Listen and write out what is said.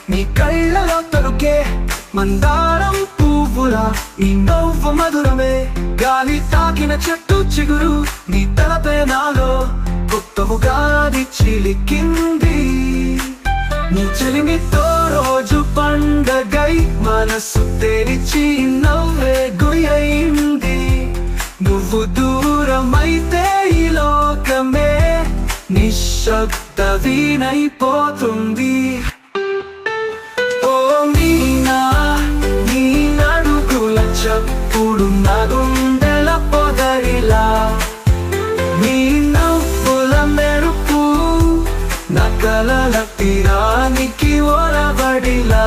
నీ కళ్ళలో తొలుకే మందారం పువ్వులా నీ నవ్వు మధురమే గాలి తాకిన చెట్టు చిగురు నీ తలపే నాలో కొత్త ఉగాది చిలికింది నీ చెలిమితో రోజు పండగై మనసు తెరిచి నవ్వే గుయైంది నువ్వు దూరమైతే ఈ లోకమే నిశ్శబ్ద వీణైపోతుంది ఓ మీనా నీ నడుగుల చప్పుడు నా గుండెల పొదరిలా నీ నవ్వుల మెరుపు నా కలల తీరానికి ఒరబడిలా